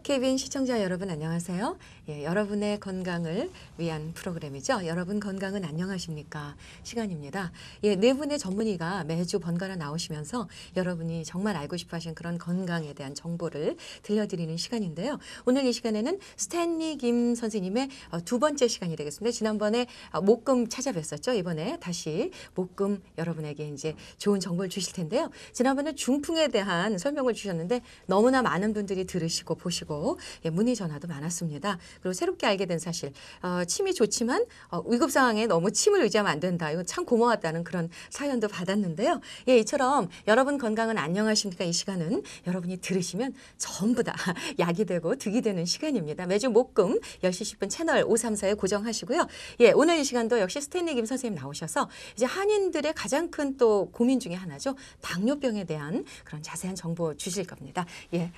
KBN 시청자 여러분 안녕하세요. 예, 여러분의 건강을 위한 프로그램이죠. 여러분 건강은 안녕하십니까? 시간입니다. 예, 네 분의 전문의가 매주 번갈아 나오시면서 여러분이 정말 알고 싶어 하신 그런 건강에 대한 정보를 들려드리는 시간인데요. 오늘 이 시간에는 스탠리 김 선생님의 두 번째 시간이 되겠습니다. 지난번에 목금 찾아뵀었죠. 이번에 다시 목금 여러분에게 이제 좋은 정보를 주실 텐데요. 지난번에 중풍에 대한 설명을 주셨는데 너무나 많은 분들이 들으시고 보시고 예, 문의 전화도 많았습니다. 그리고 새롭게 알게 된 사실 침이 좋지만 위급 상황에 너무 침을 의지하면 안 된다. 이거 참 고마웠다는 그런 사연도 받았는데요. 예, 이처럼 여러분 건강은 안녕하십니까? 이 시간은 여러분이 들으시면 전부 다 약이 되고 득이 되는 시간입니다. 매주 목금 10시 10분 채널 534에 고정하시고요. 예, 오늘 이 시간도 역시 스탠리 김 선생님 나오셔서 이제 한인들의 가장 큰 또 고민 중에 하나죠. 당뇨병에 대한 그런 자세한 정보 주실 겁니다. 예,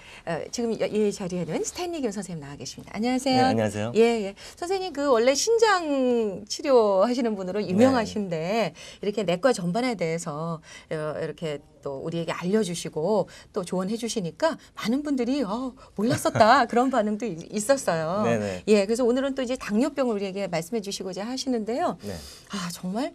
지금 이 자리에는 스탠리 김 선생님 나와 계십니다. 안녕하세요. 네, 안녕하세요. 예, 예. 선생님 그 원래 신장 치료하시는 분으로 유명하신데 네. 이렇게 내과 전반에 대해서 이렇게 또 우리에게 알려주시고 또 조언해 주시니까 많은 분들이 몰랐었다 그런 반응도 있었어요. 네네. 예, 그래서 오늘은 또 이제 당뇨병을 우리에게 말씀해 주시고자 하시는데요. 네. 아, 정말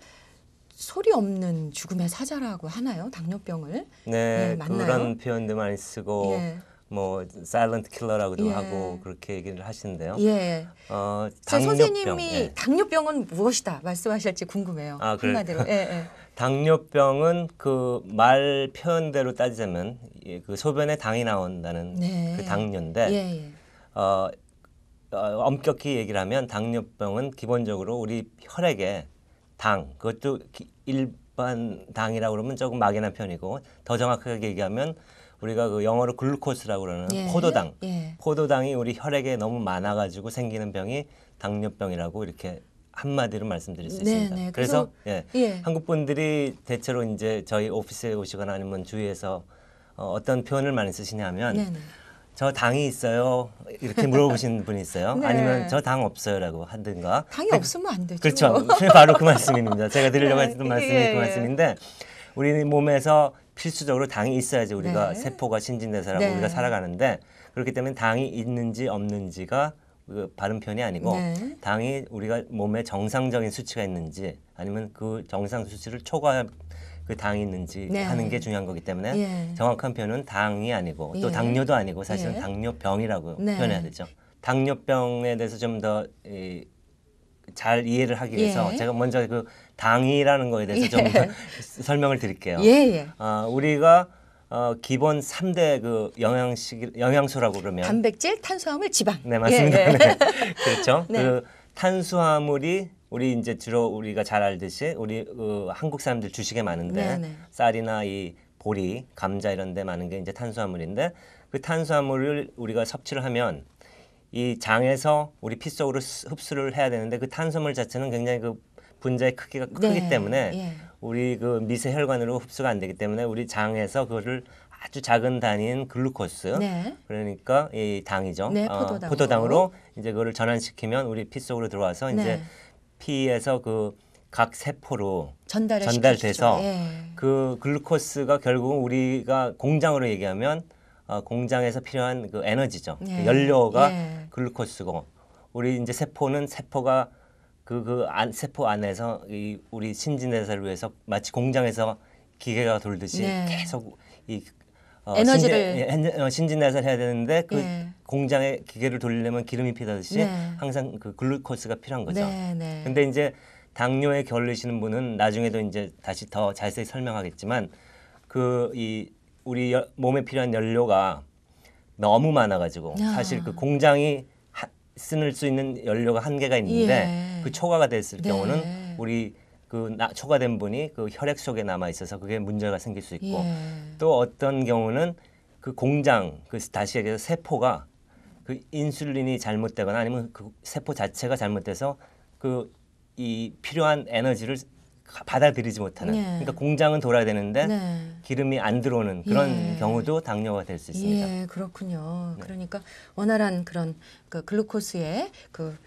소리 없는 죽음의 사자라고 하나요? 당뇨병을? 네, 예, 맞나요? 그런 표현도 많이 쓰고 예. 뭐 사일런트 킬러라고도 예. 하고 그렇게 얘기를 하시는데요. 예. 당뇨병. 선생님이 예. 당뇨병은 무엇이다 말씀하실지 궁금해요. 아, 그래요? 한마디로. 예, 예. 당뇨병은 그 말 표현대로 따지자면 그 소변에 당이 나온다는 네. 그 당뇨인데 예, 예. 엄격히 얘기를 하면 당뇨병은 기본적으로 우리 혈액에 당, 그것도 일반 당이라고 그러면 조금 막연한 편이고 더 정확하게 얘기하면 우리가 그 영어로 글루코스라고 그러는 예. 포도당, 예. 포도당이 우리 혈액에 너무 많아가지고 생기는 병이 당뇨병이라고 이렇게 한마디로 말씀드릴 수 있습니다. 네, 네. 그래서 예. 한국 분들이 대체로 이제 저희 오피스에 오시거나 아니면 주위에서 어떤 표현을 많이 쓰시냐면 네, 네. 저 당이 있어요 이렇게 물어보시는 분이 있어요. 네. 아니면 저 당 없어요라고 하든가. 당이 없으면 안 되죠. 그렇죠. 바로 그 말씀입니다. 제가 드리려고 네. 했던 말씀이 예, 그 예. 말씀인데 우리 몸에서 필수적으로 당이 있어야지 우리가 네. 세포가 신진대사라고 네. 우리가 살아가는데 그렇기 때문에 당이 있는지 없는지가 그 바른 편이 아니고 네. 당이 우리가 몸에 정상적인 수치가 있는지 아니면 그 정상 수치를 초과한 그 당이 있는지 네. 하는 게 중요한 거기 때문에 예. 정확한 표현은 당이 아니고 또 예. 당뇨도 아니고 사실은 예. 당뇨병이라고 네. 표현해야 되죠. 당뇨병에 대해서 좀 더 잘 이해를 하기 위해서 예. 제가 먼저 그 당이라는 거에 대해서 좀 더 설명을 드릴게요. 예, 예. 우리가 기본 3대 그 영양소라고 그러면 단백질, 탄수화물, 지방. 네, 맞습니다. 예, 예. 네. 그렇죠. 네. 그 탄수화물이 우리 이제 주로 우리가 잘 알듯이 우리 한국 사람들 주식에 많은데 네, 네. 쌀이나 이 보리, 감자 이런 데 많은 게 이제 탄수화물인데 그 탄수화물을 우리가 섭취를 하면 이 장에서 우리 피 속으로 흡수를 해야 되는데 그 탄수화물 자체는 굉장히 그 분자의 크기가 크기 네, 때문에 예. 우리 그 미세 혈관으로 흡수가 안 되기 때문에 우리 장에서 그거를 아주 작은 단위인 글루코스 네. 그러니까 이 당이죠. 네, 포도당으로 이제 그거를 전환시키면 우리 피 속으로 들어와서 네. 이제 피에서 그 각 세포로 전달돼서 전달돼서 예. 그 글루코스가 결국은 우리가 공장으로 얘기하면 공장에서 필요한 그 에너지죠. 예. 그 연료가 예. 글루코스고 우리 이제 세포는 세포가 세포 안에서 이 우리 신진대사를 위해서 마치 공장에서 기계가 돌듯이 네. 계속 이 에너지를 신진대사를 해야 되는데 그 예. 공장에 기계를 돌리려면 기름이 필요하듯이 네. 항상 그 글루코스가 필요한 거죠. 네, 네. 근데 이제 당뇨에 걸리시는 분은 나중에도 이제 다시 더 자세히 설명하겠지만 우리 몸에 필요한 연료가 너무 많아가지고 야. 사실 그 공장이 쓸 수 있는 연료가 한계가 있는데 예. 그 초과가 됐을 네. 경우는 우리 초과된 분이 그 혈액 속에 남아 있어서 그게 문제가 생길 수 있고 예. 또 어떤 경우는 그 공장 다시 얘기해서 세포가 그 인슐린이 잘못되거나 아니면 그 세포 자체가 잘못돼서 이 필요한 에너지를 받아들이지 못하는 예. 그러니까 공장은 돌아야 되는데 네. 기름이 안 들어오는 그런 예. 경우도 당뇨가 될 수 있습니다. 예, 그렇군요. 네. 그러니까 원활한 그런 그 글루코스의 그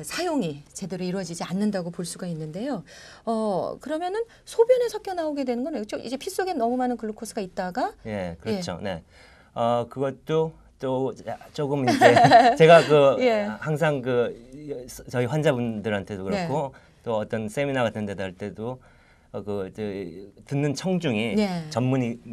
사용이 제대로 이루어지지 않는다고 볼 수가 있는데요. 그러면은 소변에 섞여 나오게 되는 건 이제 피 속에 너무 많은 글루코스가 있다가 예, 그렇죠. 네. 그것도 또 조금 이제 제가 그 예. 항상 그 저희 환자분들한테도 그렇고 또 어떤 세미나 같은 데도 할 때도 듣는 청중이 네.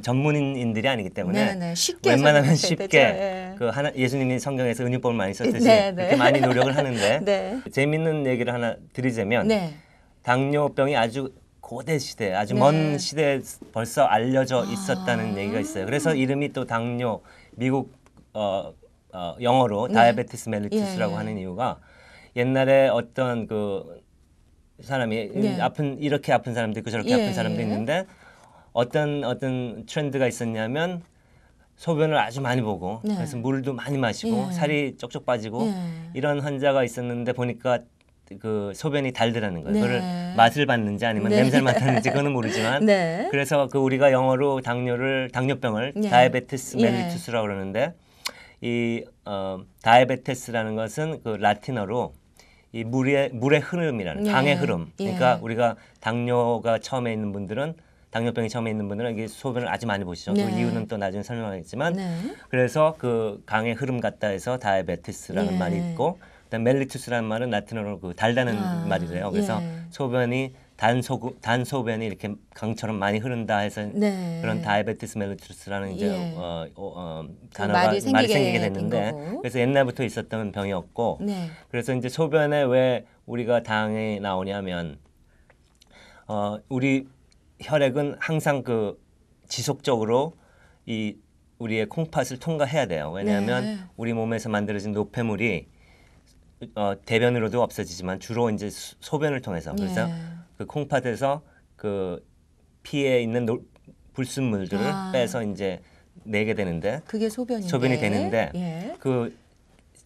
전문인들이 아니기 때문에 네, 쉽게 웬만하면 설명하셔야 쉽게 되죠. 예. 그 하나 예수님이 성경에서 은유법을 많이 썼듯이 네, 네. 그렇게 많이 노력을 하는데 네. 재밌는 얘기를 하나 드리자면 네. 당뇨병이 아주 고대 시대, 아주 네. 먼 시대에 벌써 알려져 있었다는 얘기가 있어요. 그래서 이름이 또 당뇨, 미국 영어로 네. 다이아베티스 멜리투스라고 예, 예. 하는 이유가 옛날에 어떤 그 사람이 네. 이렇게 아픈 사람도 있고 저렇게 예, 아픈 사람도 예. 있는데 어떤 트렌드가 있었냐면 소변을 아주 많이 보고 네. 그래서 물도 많이 마시고 예. 살이 쪽쪽 빠지고 예. 이런 환자가 있었는데 보니까 그 소변이 달더라는 거예요. 네. 그걸 맛을 봤는지 아니면 네. 냄새를 맡았는지 그거는 모르지만 네. 그래서 그 우리가 영어로 당뇨병을 예. 다이아베티스 예. 멜리투스라고 그러는데 이 다이아베티스라는 것은 그 라틴어로 이 물의 흐름이라는 예. 강의 흐름. 그러니까 예. 우리가 당뇨병이 처음에 있는 분들은 이게 소변을 아주 많이 보시죠. 그 네. 이유는 또 나중에 설명하겠지만 네. 그래서 그 강의 흐름 같다 해서 다이아베티스라는 예. 말이 있고 그다음 멜리투스라는 말은 라틴어로 그 달다는 말이래요. 그래서 예. 소변이 단소변이 이렇게 강처럼 많이 흐른다 해서 네. 그런 다이아베티스 멜리투스라는 이제 예. 단어가 말이 생기게 된 됐는데 거고. 그래서 옛날부터 있었던 병이었고 네. 그래서 이제 소변에 왜 우리가 당이 나오냐면 우리 혈액은 항상 그 지속적으로 이 우리의 콩팥을 통과해야 돼요. 왜냐하면 네. 우리 몸에서 만들어진 노폐물이 대변으로도 없어지지만 주로 이제 소변을 통해서 그래서 예. 그 콩팥에서 그 피에 있는 불순물들을 빼서 이제 내게 되는데 그게 소변인데. 소변이 되는데 예. 그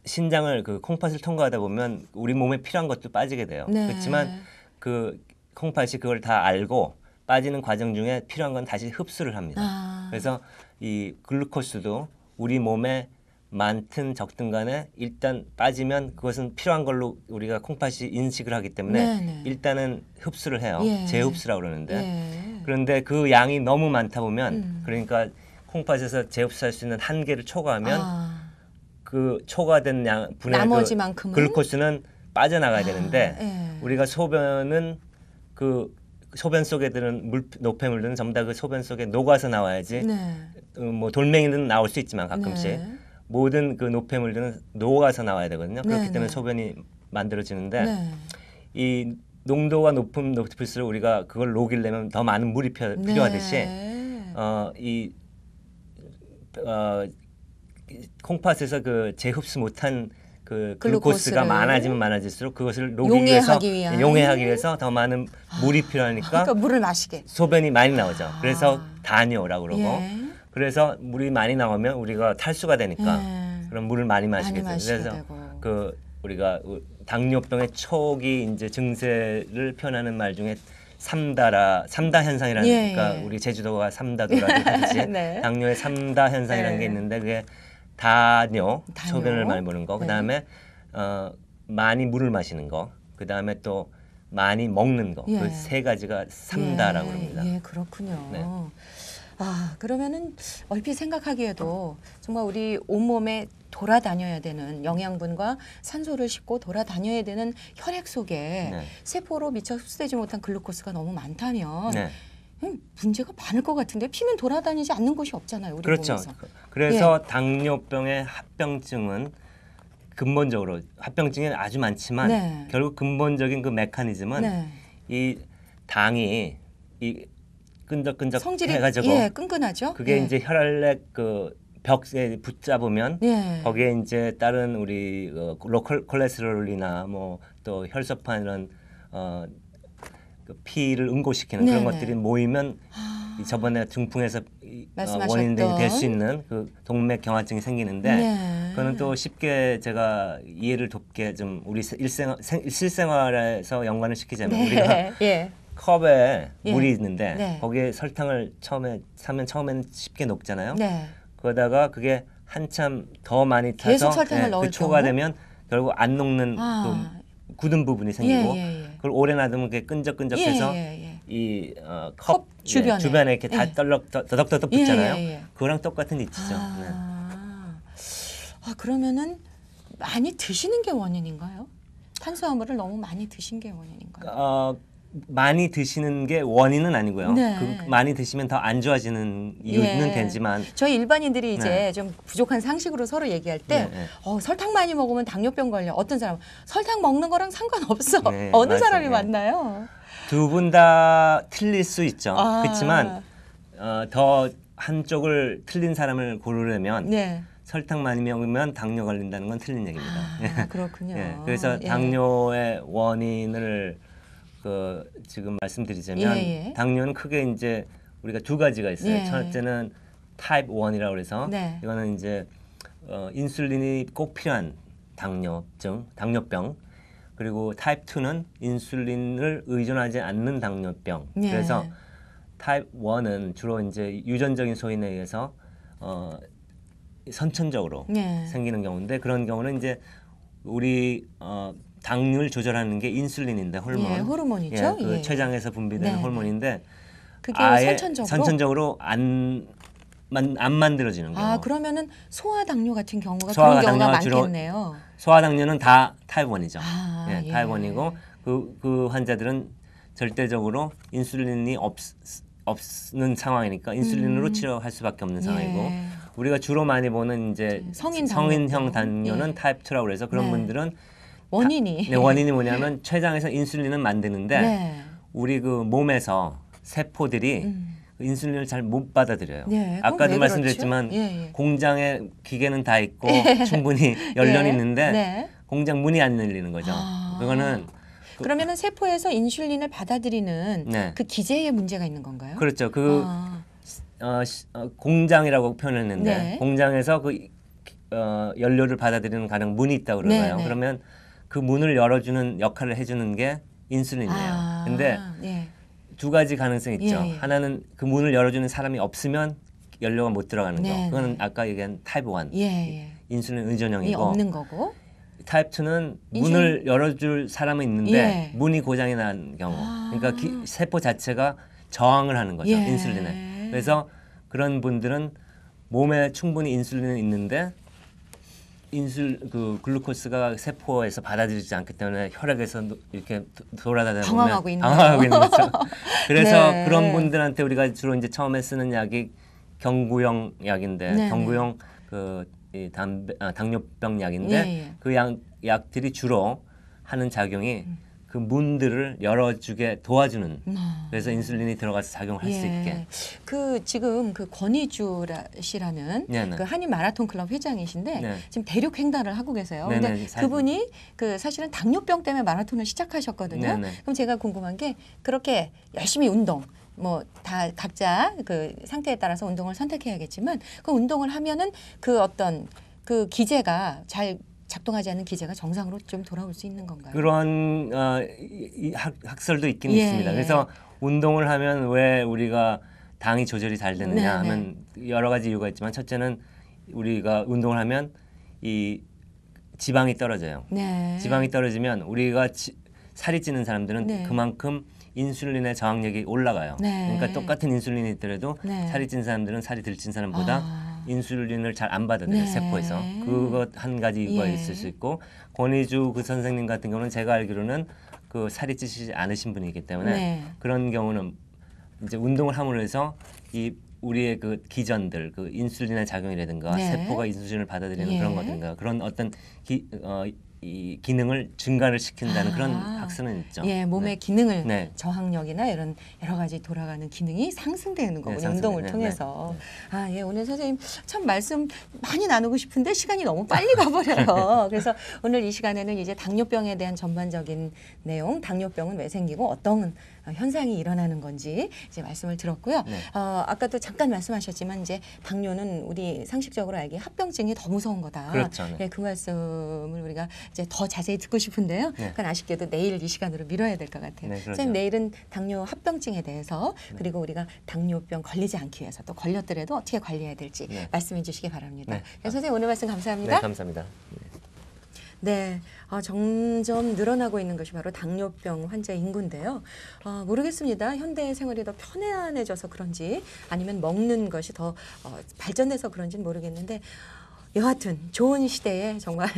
신장을 그 콩팥을 통과하다 보면 우리 몸에 필요한 것도 빠지게 돼요. 네. 그렇지만 그 콩팥이 그걸 다 알고 빠지는 과정 중에 필요한 건 다시 흡수를 합니다. 그래서 이 글루코스도 우리 몸에 많든 적든 간에 일단 빠지면 그것은 필요한 걸로 우리가 콩팥이 인식을 하기 때문에 네네. 일단은 흡수를 해요. 예. 재흡수라고 그러는데 예. 그런데 그 양이 너무 많다 보면 그러니까 콩팥에서 재흡수할 수 있는 한계를 초과하면 그 초과된 분의 나머지만큼은 글루코스는 빠져나가야 되는데 예. 우리가 소변은 그 소변 속에 드는 노폐물들은 전부 다 그 소변 속에 녹아서 나와야지 네. 뭐 돌멩이는 나올 수 있지만 가끔씩 네. 모든 그 노폐물들은 녹아서 나와야 되거든요. 그렇기 네, 때문에 네. 소변이 만들어지는데 네. 이 농도가 높을수록 우리가 그걸 녹이려면 더 많은 물이 필요하듯이 네. 이 콩팥에서 그 재흡수 못한 그 글루코스가 글루코스를 많아지면 많아질수록 그것을 녹이기 위해서 용해하기 위해서 더 많은 물이 필요하니까 그러니까 물을 마시게. 소변이 많이 나오죠. 그래서 다뇨라고 그러고 예. 그래서 물이 많이 나오면 우리가 탈수가 되니까 예. 그럼 물을 많이 마시게 돼요. 그래서 되고. 그 우리가 당뇨병의 초기 이제 증세를 표현하는 말 중에 삼다 현상이라는 예, 그러니까 예. 우리 제주도가 삼다도라고 하듯이 네. 당뇨의 삼다 현상이라는 게 예. 있는데 그게 다뇨, 다뇨. 소변을 많이 보는 거, 네. 그다음에 많이 물을 마시는 거, 그다음에 또 많이 먹는 거, 예. 그 세 가지가 삼다라고 그럽니다. 예, 그렇군요. 네. 그러면은 얼핏 생각하기에도 정말 우리 온몸에 돌아다녀야 되는 영양분과 산소를 싣고 돌아다녀야 되는 혈액 속에 네. 세포로 미처 흡수되지 못한 글루코스가 너무 많다면 네. 문제가 많을 것 같은데 피는 돌아다니지 않는 곳이 없잖아요. 우리 그렇죠. 몸에서. 그래서 당뇨병의 합병증은 근본적으로 합병증이 아주 많지만 네. 결국 근본적인 그 메커니즘은 네. 이 당이 이 끈적끈적 성질이 해가지고 끈끈하죠. 그게 예. 이제 혈액 그 벽에 붙잡으면 예. 거기에 이제 다른 우리 콜레스테롤이나 뭐 또 혈소판 이런 그 피를 응고시키는 그런 네네. 것들이 모이면 이 저번에 중풍에서 원인이 될 수 있는 그 동맥경화증이 생기는데 네. 그거는 또 쉽게 제가 이해를 돕게 좀 우리 실생활에서 연관을 시키자면 우리가 예. 컵에 예. 물이 있는데 네. 거기에 설탕을 처음에는 쉽게 녹잖아요. 네. 그러다가 그게 한참 더 많이 타서 계속 설탕을 넣을 그 초가 경우? 되면 결국 안 녹는 그 굳은 부분이 생기고 그걸 오래 놔두면 그게 끈적끈적해서 이 컵 주변에. 이렇게 다 예. 더덕더덕 붙잖아요. 예. 그거랑 똑같은 이치죠. 네. 아, 그러면은 많이 드시는 게 원인인가요? 탄수화물을 너무 많이 드신 게 원인인가요? 많이 드시는 게 원인은 아니고요. 네. 많이 드시면 더 안 좋아지는 이유는 예. 되지만 저희 일반인들이 이제 네. 좀 부족한 상식으로 서로 얘기할 때 네, 네. 설탕 많이 먹으면 당뇨병 걸려. 어떤 사람은 설탕 먹는 거랑 상관없어. 네, 어느 맞아요. 사람이 네. 맞나요? 두 분 다 틀릴 수 있죠. 아. 그렇지만 더 한쪽을 틀린 사람을 고르려면 네. 설탕 많이 먹으면 당뇨 걸린다는 건 틀린 얘기입니다. 아, 그렇군요. 예, 그래서 예. 당뇨의 원인을 지금 말씀드리자면 예, 예. 당뇨는 크게 이제 우리가 두 가지가 있어요. 예. 첫째는 타입 1이라고 해서 네. 이거는 이제 인슐린이 꼭 필요한 당뇨병. 그리고 타입 2는 인슐린을 의존하지 않는 당뇨병. 예. 그래서 타입 1은 주로 이제 유전적인 소인에 의해서 선천적으로 예. 생기는 경우인데 그런 경우는 이제 우리 당을 조절하는 게 인슐린인데 호르몬. 예, 호르몬이죠. 그 예. 췌장에서 분비되는 네. 호르몬인데 그게 아예 선천적으로 안 만들어지는 경우. 아, 그러면은 소아 당뇨 같은 경우가 소아 그런 경우가 당뇨가 주로 많겠네요. 소아 당뇨는 다 타입 1이죠. 아, 예, 예. 타입 1이고 그 환자들은 절대적으로 인슐린이 없는 상황이니까 인슐린으로 치료할 수밖에 없는 상황이고 예. 우리가 주로 많이 보는 이제 성인 성인형 당뇨병. 당뇨는 예. 타입 2라고 그래서 그런 네. 분들은 원인이 원인이 뭐냐면 췌장에서 인슐린은 만드는데 네. 우리 그 몸에서 세포들이 그 인슐린을 잘 못 받아들여요. 네, 그럼 아까도 왜 말씀드렸지만 그렇죠? 예, 예. 공장에 기계는 다 있고 충분히 연련이 예. 있는데 네. 공장 문이 안 열리는 거죠. 아. 그거는 그러면은 세포에서 인슐린을 받아들이는 네. 그 기제에 문제가 있는 건가요? 그렇죠. 아, 공장이라고 표현했는데 네. 공장에서 연료를 받아들이는 가령 문이 있다고 그러나요? 네, 네. 그러면 그 문을 열어주는 역할을 해주는 게 인슐린이에요. 아, 근데 예. 두 가지 가능성이 있죠. 예, 예. 하나는 그 문을 열어주는 사람이 없으면 연료가 못 들어가는 네, 거. 그거는 네. 아까 얘기한 타입 1 예, 예. 인슐린 이 의존형이고 없는 거고. 타입 2는 문을 열어줄 사람은 있는데 예. 문이 고장이 난 경우. 아. 그러니까 세포 자체가 저항을 하는 거죠. 예. 인슐린에. 그래서 그런 분들은 몸에 충분히 인슐린은 있는데 글루코스가 세포에서 받아들이지 않기 때문에 혈액에서 이렇게 돌아다니다 보면 방황하고 있는 방황하고 있는 거죠. 그래서 네. 그런 분들한테 우리가 주로 이제 처음에 쓰는 약이 경구용 약인데 네, 경구용 당뇨병 약인데 예, 예. 그 약들이 주로 하는 작용이 그 문들을 열어주게 도와주는 그래서 인슐린이 들어가서 작용을 할 수 있게. 그 지금 그 권희주 씨라는 네네. 그 한인 마라톤 클럽 회장이신데 네. 지금 대륙 횡단을 하고 계세요. 네네, 근데 사실. 그분이 그 사실은 당뇨병 때문에 마라톤을 시작하셨거든요. 네네. 그럼 제가 궁금한 게 그렇게 열심히 운동 뭐 다 각자 그 상태에 따라서 운동을 선택해야겠지만 그 운동을 하면은 그 어떤 그 기제가 잘 작동하지 않는 기제가 정상으로 좀 돌아올 수 있는 건가요? 그런 학설도 있긴 예, 있습니다. 예. 그래서 운동을 하면 왜 우리가 당이 조절이 잘 되느냐 네, 하면 여러 가지 이유가 있지만 첫째는 우리가 운동을 하면 이 지방이 떨어져요. 네. 지방이 떨어지면 우리가 살이 찌는 사람들은 네. 그만큼 인슐린의 저항력이 올라가요. 네. 그러니까 똑같은 인슐린이 있더라도 네. 살이 찐 사람들은 살이 덜 찐 사람보다 아. 인슐린을 잘 안 받아들여요. 네. 세포에서. 그것 한 가지 이유가 예. 있을 수 있고 권희주 그 선생님 같은 경우는 제가 알기로는 그 살이 찌시지 않으신 분이기 때문에 네. 그런 경우는 이제 운동을 함으로 해서 이 우리의 그 기전들 그 인슐린의 작용이라든가 네. 세포가 인슐린을 받아들이는 예. 그런 것들인가 그런 어떤 이 기능을 증가를 시킨다는 아. 그런 학설은 있죠. 예, 몸의 네. 기능을 네. 저항력이나 이런 여러 가지 돌아가는 기능이 상승되는 거군요. 상승. 운동을 네, 통해서. 아, 예, 오늘 선생님 참 말씀 많이 나누고 싶은데 시간이 너무 빨리 가버려요. 그래서 오늘 이 시간에는 이제 당뇨병에 대한 전반적인 내용, 당뇨병은 왜 생기고 어떤 현상이 일어나는 건지 이제 말씀을 들었고요. 네. 아까도 잠깐 말씀하셨지만 이제 당뇨는 우리 상식적으로 알기에 합병증이 더 무서운 거다. 그렇죠. 네. 예, 그 말씀을 우리가 이제 더 자세히 듣고 싶은데요. 네. 그건 아쉽게도 내일 이 시간으로 미뤄야 될 것 같아요. 네, 그렇죠. 선생님 내일은 당뇨 합병증에 대해서 네. 그리고 우리가 당뇨병 걸리지 않기 위해서 또 걸렸더라도 어떻게 관리해야 될지 네. 말씀해 주시기 바랍니다. 네. 네, 선생님 오늘 말씀 감사합니다. 네, 감사합니다. 네, 점점 늘어나고 있는 것이 바로 당뇨병 환자 인구인데요. 모르겠습니다. 현대 생활이 더 편안해져서 그런지 아니면 먹는 것이 더 발전돼서 그런지는 모르겠는데 여하튼 좋은 시대에 정말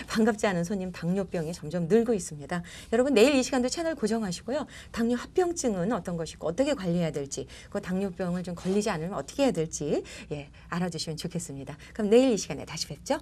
반갑지 않은 손님 당뇨병이 점점 늘고 있습니다. 여러분 내일 이 시간도 채널 고정하시고요. 당뇨 합병증은 어떤 것이고 어떻게 관리해야 될지, 그 당뇨병을 좀 걸리지 않으면 어떻게 해야 될지 알아두시면 좋겠습니다. 그럼 내일 이 시간에 다시 뵙죠.